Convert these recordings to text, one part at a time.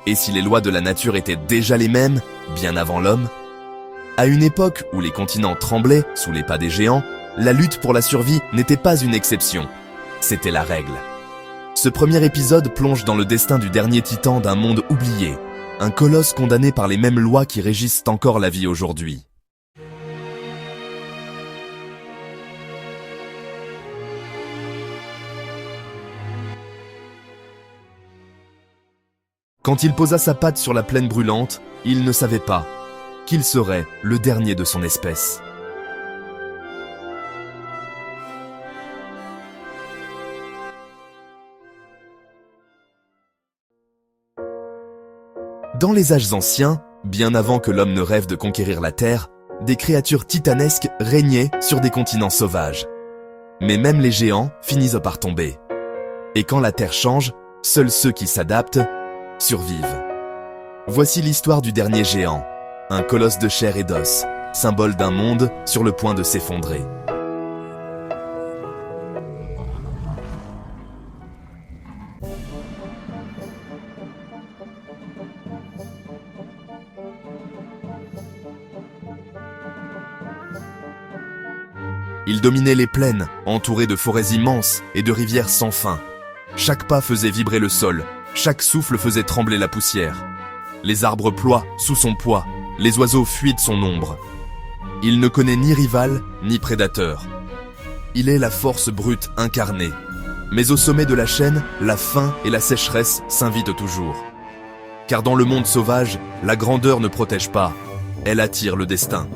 Et si les lois de la nature étaient déjà les mêmes, bien avant l'homme? À une époque où les continents tremblaient sous les pas des géants, la lutte pour la survie n'était pas une exception, c'était la règle. Ce premier épisode plonge dans le destin du dernier titan d'un monde oublié, un colosse condamné par les mêmes lois qui régissent encore la vie aujourd'hui. Quand il posa sa patte sur la plaine brûlante, il ne savait pas qu'il serait le dernier de son espèce. Dans les âges anciens, bien avant que l'homme ne rêve de conquérir la Terre, des créatures titanesques régnaient sur des continents sauvages. Mais même les géants finissent par tomber. Et quand la Terre change, seuls ceux qui s'adaptent survivent. Voici l'histoire du dernier géant, un colosse de chair et d'os, symbole d'un monde sur le point de s'effondrer. Il dominait les plaines, entouré de forêts immenses et de rivières sans fin. Chaque pas faisait vibrer le sol, chaque souffle faisait trembler la poussière. Les arbres ploient sous son poids, les oiseaux fuient de son ombre. Il ne connaît ni rival, ni prédateur. Il est la force brute incarnée. Mais au sommet de la chaîne, la faim et la sécheresse s'invitent toujours. Car dans le monde sauvage, la grandeur ne protège pas, elle attire le destin.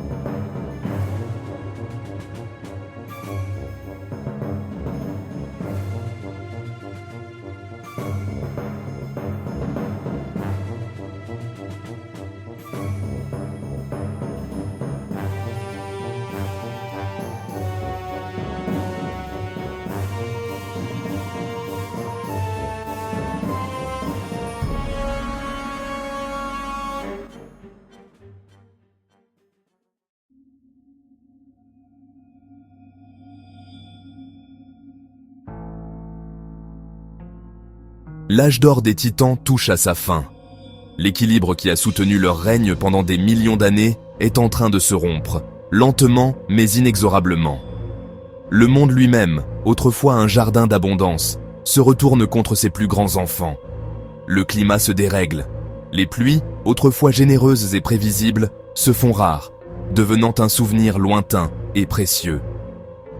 L'âge d'or des titans touche à sa fin. L'équilibre qui a soutenu leur règne pendant des millions d'années est en train de se rompre, lentement mais inexorablement. Le monde lui-même, autrefois un jardin d'abondance, se retourne contre ses plus grands enfants. Le climat se dérègle. Les pluies, autrefois généreuses et prévisibles, se font rares, devenant un souvenir lointain et précieux.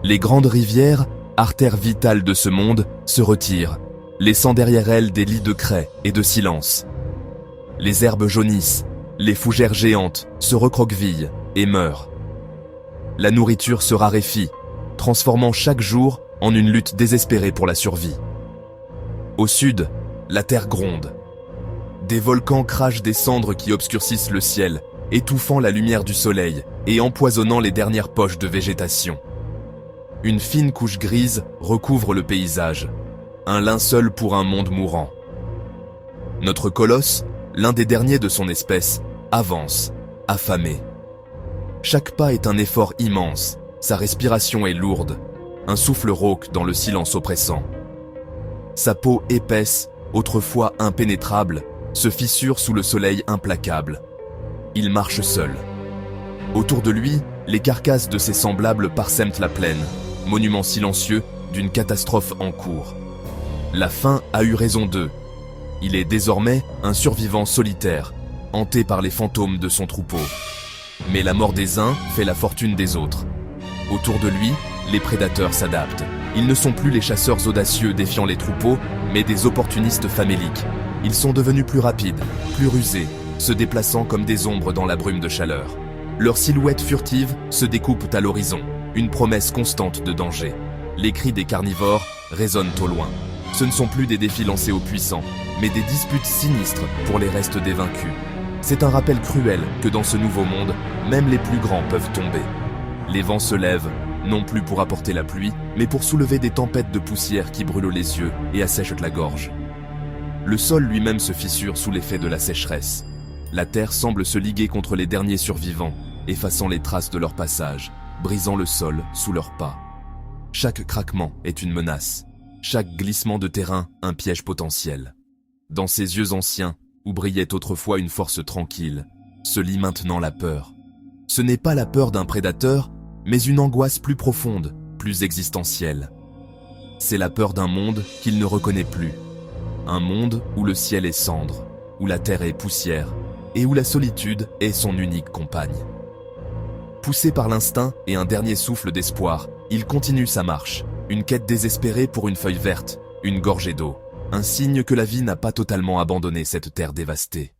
Les grandes rivières, artères vitales de ce monde, se retirent, laissant derrière elles des lits de craie et de silence. Les herbes jaunissent, les fougères géantes se recroquevillent et meurent. La nourriture se raréfie, transformant chaque jour en une lutte désespérée pour la survie. Au sud, la terre gronde. Des volcans crachent des cendres qui obscurcissent le ciel, étouffant la lumière du soleil et empoisonnant les dernières poches de végétation. Une fine couche grise recouvre le paysage. Un linceul pour un monde mourant. Notre colosse, l'un des derniers de son espèce, avance, affamé. Chaque pas est un effort immense, sa respiration est lourde, un souffle rauque dans le silence oppressant. Sa peau épaisse, autrefois impénétrable, se fissure sous le soleil implacable. Il marche seul. Autour de lui, les carcasses de ses semblables parsèment la plaine, monument silencieux d'une catastrophe en cours. La faim a eu raison d'eux. Il est désormais un survivant solitaire, hanté par les fantômes de son troupeau. Mais la mort des uns fait la fortune des autres. Autour de lui, les prédateurs s'adaptent. Ils ne sont plus les chasseurs audacieux défiant les troupeaux, mais des opportunistes faméliques. Ils sont devenus plus rapides, plus rusés, se déplaçant comme des ombres dans la brume de chaleur. Leurs silhouettes furtives se découpent à l'horizon, une promesse constante de danger. Les cris des carnivores résonnent au loin. Ce ne sont plus des défis lancés aux puissants, mais des disputes sinistres pour les restes des vaincus. C'est un rappel cruel que dans ce nouveau monde, même les plus grands peuvent tomber. Les vents se lèvent, non plus pour apporter la pluie, mais pour soulever des tempêtes de poussière qui brûlent les yeux et assèchent la gorge. Le sol lui-même se fissure sous l'effet de la sécheresse. La terre semble se liguer contre les derniers survivants, effaçant les traces de leur passage, brisant le sol sous leurs pas. Chaque craquement est une menace. Chaque glissement de terrain, un piège potentiel. Dans ses yeux anciens, Où brillait autrefois une force tranquille, se lit maintenant la peur. Ce n'est pas la peur d'un prédateur, mais une angoisse plus profonde, plus existentielle. C'est la peur d'un monde qu'il ne reconnaît plus. Un monde où le ciel est cendre, où la terre est poussière, et où la solitude est son unique compagne. Poussé par l'instinct et un dernier souffle d'espoir, il continue sa marche, une quête désespérée pour une feuille verte, une gorgée d'eau, un signe que la vie n'a pas totalement abandonné cette terre dévastée.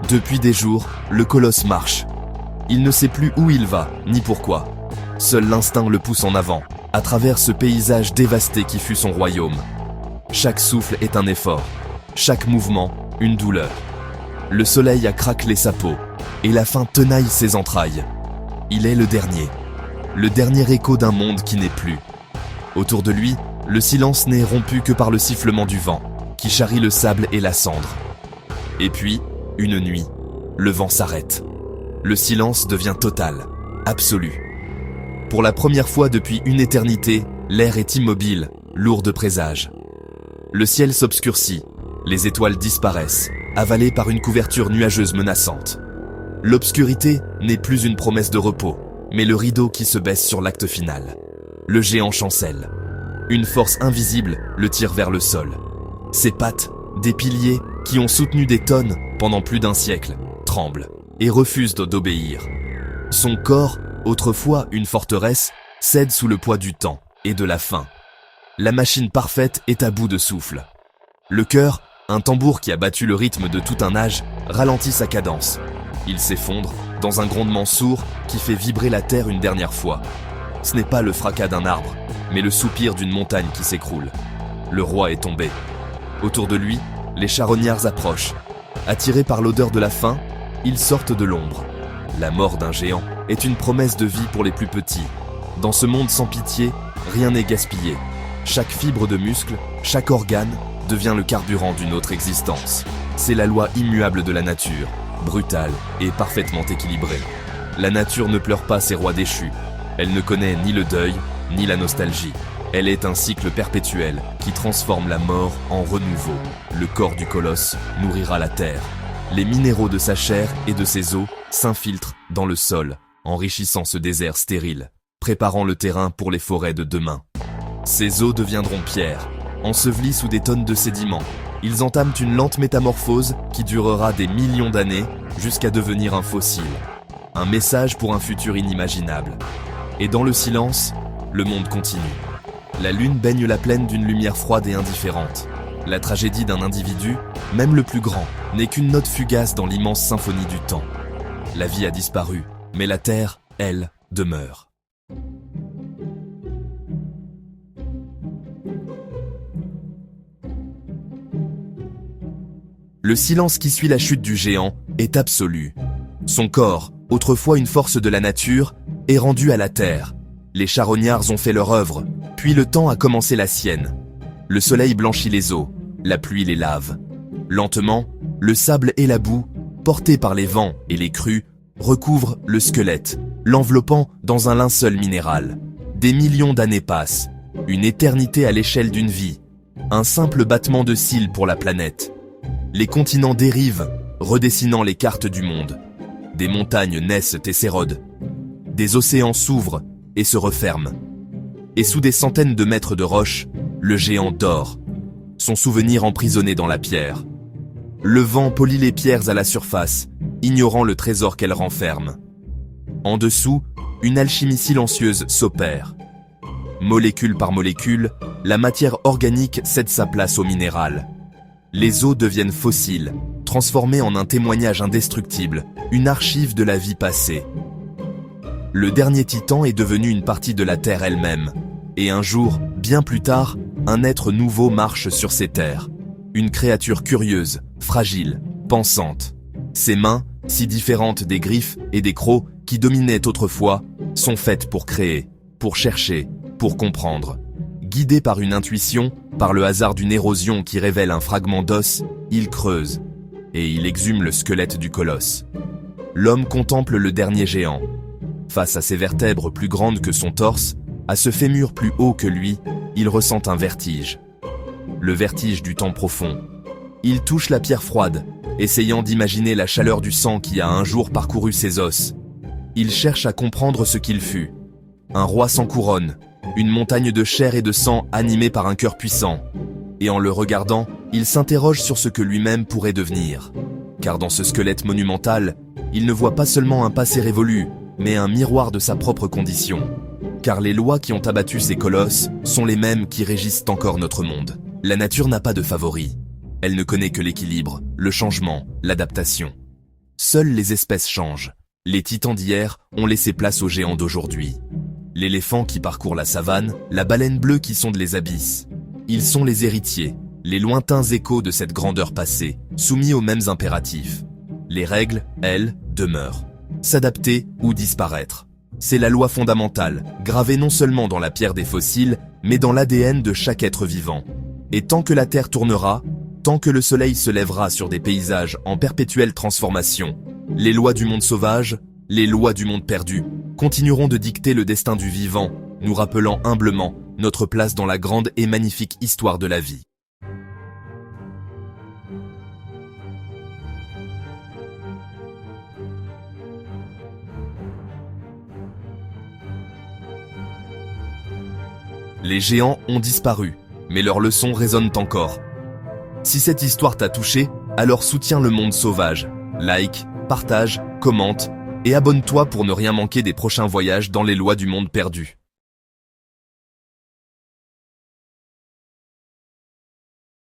Depuis des jours, le colosse marche. Il ne sait plus où il va, ni pourquoi. Seul l'instinct le pousse en avant, à travers ce paysage dévasté qui fut son royaume. Chaque souffle est un effort, chaque mouvement, une douleur. Le soleil a craquelé sa peau, et la faim tenaille ses entrailles. Il est le dernier écho d'un monde qui n'est plus. Autour de lui, le silence n'est rompu que par le sifflement du vent, qui charrie le sable et la cendre. Et puis, une nuit, le vent s'arrête. Le silence devient total, absolu. Pour la première fois depuis une éternité, l'air est immobile, lourd de présages. Le ciel s'obscurcit, les étoiles disparaissent, avalées par une couverture nuageuse menaçante. L'obscurité n'est plus une promesse de repos, mais le rideau qui se baisse sur l'acte final. Le géant chancelle. Une force invisible le tire vers le sol. Ses pattes, des piliers qui ont soutenu des tonnes pendant plus d'un siècle, tremblent et refusent d'obéir. Son corps, autrefois une forteresse, cède sous le poids du temps et de la faim. La machine parfaite est à bout de souffle. Le cœur, un tambour qui a battu le rythme de tout un âge, ralentit sa cadence. Il s'effondre dans un grondement sourd qui fait vibrer la terre une dernière fois. Ce n'est pas le fracas d'un arbre, mais le soupir d'une montagne qui s'écroule. Le roi est tombé. Autour de lui, les charognards approchent. Attirés par l'odeur de la faim, ils sortent de l'ombre. La mort d'un géant est une promesse de vie pour les plus petits. Dans ce monde sans pitié, rien n'est gaspillé. Chaque fibre de muscle, chaque organe, devient le carburant d'une autre existence. C'est la loi immuable de la nature, brutale et parfaitement équilibrée. La nature ne pleure pas ses rois déchus. Elle ne connaît ni le deuil, ni la nostalgie. Elle est un cycle perpétuel qui transforme la mort en renouveau. Le corps du colosse nourrira la terre. Les minéraux de sa chair et de ses os s'infiltrent dans le sol, enrichissant ce désert stérile, préparant le terrain pour les forêts de demain. Ces os deviendront pierres, ensevelis sous des tonnes de sédiments. Ils entament une lente métamorphose qui durera des millions d'années jusqu'à devenir un fossile. Un message pour un futur inimaginable. Et dans le silence, le monde continue. La lune baigne la plaine d'une lumière froide et indifférente. La tragédie d'un individu, même le plus grand, n'est qu'une note fugace dans l'immense symphonie du temps. La vie a disparu, mais la terre, elle, demeure. Le silence qui suit la chute du géant est absolu. Son corps, autrefois une force de la nature, est rendu à la terre. Les charognards ont fait leur œuvre, puis le temps a commencé la sienne. Le soleil blanchit les eaux, la pluie les lave. Lentement, le sable et la boue, portés par les vents et les crues, recouvrent le squelette, l'enveloppant dans un linceul minéral. Des millions d'années passent, une éternité à l'échelle d'une vie, un simple battement de cils pour la planète. Les continents dérivent, redessinant les cartes du monde. Des montagnes naissent et s'érodent. Des océans s'ouvrent et se referment. Et sous des centaines de mètres de roches, le géant dort, son souvenir emprisonné dans la pierre. Le vent polit les pierres à la surface, ignorant le trésor qu'elles renferment. En dessous, une alchimie silencieuse s'opère. Molécule par molécule, la matière organique cède sa place au minéral. Les os deviennent fossiles, transformés en un témoignage indestructible, une archive de la vie passée. Le dernier titan est devenu une partie de la Terre elle-même. Et un jour, bien plus tard, un être nouveau marche sur ces terres. Une créature curieuse, fragile, pensante. Ses mains, si différentes des griffes et des crocs qui dominaient autrefois, sont faites pour créer, pour chercher, pour comprendre. Guidé par une intuition, par le hasard d'une érosion qui révèle un fragment d'os, il creuse, et il exhume le squelette du colosse. L'homme contemple le dernier géant. Face à ses vertèbres plus grandes que son torse, à ce fémur plus haut que lui, il ressent un vertige. le vertige du temps profond. Il touche la pierre froide, essayant d'imaginer la chaleur du sang qui a un jour parcouru ses os. Il cherche à comprendre ce qu'il fut. Un roi sans couronne, une montagne de chair et de sang animée par un cœur puissant. Et en le regardant, il s'interroge sur ce que lui-même pourrait devenir. Car dans ce squelette monumental, il ne voit pas seulement un passé révolu, mais un miroir de sa propre condition. Car les lois qui ont abattu ces colosses sont les mêmes qui régissent encore notre monde. La nature n'a pas de favoris. Elle ne connaît que l'équilibre, le changement, l'adaptation. Seules les espèces changent. Les titans d'hier ont laissé place aux géants d'aujourd'hui. L'éléphant qui parcourt la savane, la baleine bleue qui sonde les abysses. Ils sont les héritiers, les lointains échos de cette grandeur passée, soumis aux mêmes impératifs. Les règles, elles, demeurent. S'adapter ou disparaître. C'est la loi fondamentale, gravée non seulement dans la pierre des fossiles, mais dans l'ADN de chaque être vivant. Et tant que la Terre tournera, tant que le soleil se lèvera sur des paysages en perpétuelle transformation, les lois du monde sauvage, les lois du monde perdu, continueront de dicter le destin du vivant, nous rappelant humblement notre place dans la grande et magnifique histoire de la vie. Les géants ont disparu, mais leurs leçons résonnent encore. Si cette histoire t'a touché, alors soutiens le monde sauvage. Like, partage, commente et abonne-toi pour ne rien manquer des prochains voyages dans les lois du monde perdu.